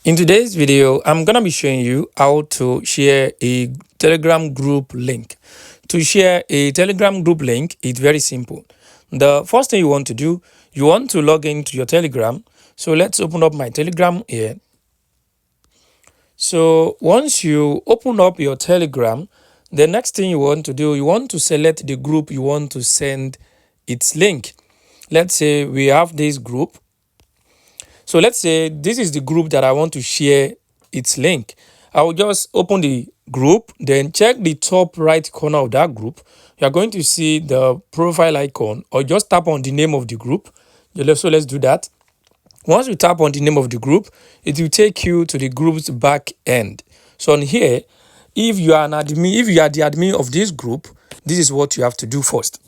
In today's video, I'm going to be showing you how to share a Telegram group link. To share a Telegram group link, it's very simple. The first thing you want to do, you want to log into your Telegram. So let's open up my Telegram here. So once you open up your Telegram, the next thing you want to do, you want to select the group you want to send its link. Let's say we have this group. So let's say this is the group that I want to share its link. I will just open the group, then check the top right corner of that group. You are going to see the profile icon, or just tap on the name of the group. So let's do that. Once you tap on the name of the group, it will take you to the group's back end. So on here, if you are an admin, if you are the admin of this group, this is what you have to do first.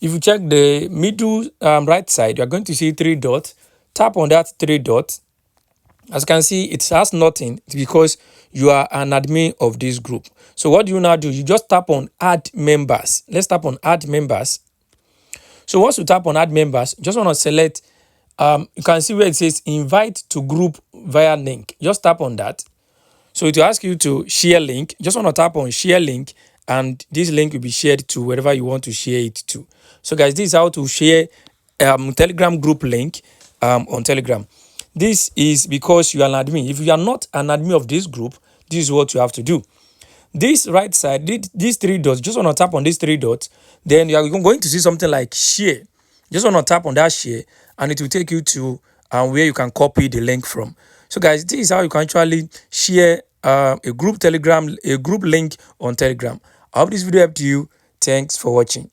If you check the middle right side, you are going to see 3 dots. Tap on that 3 dots. As you can see, it has nothing because you are an admin of this group. So what do you now do? You just tap on add members. Let's tap on add members. So once you tap on add members, just want to select, you can see where it says invite to group via link. Just tap on that. So it will ask you to share link. Just want to tap on share link, and this link will be shared to wherever you want to share it to. So guys, this is how to share Telegram group link on Telegram. This is because you are an admin. If you are not an admin of this group, this is what you have to do. This right side, these 3 dots, just want to tap on these 3 dots. Then you are going to see something like share. Just want to tap on that share, and it will take you to where you can copy the link from. So guys, this is how you can actually share a group link on Telegram. I hope this video helped you. Thanks for watching.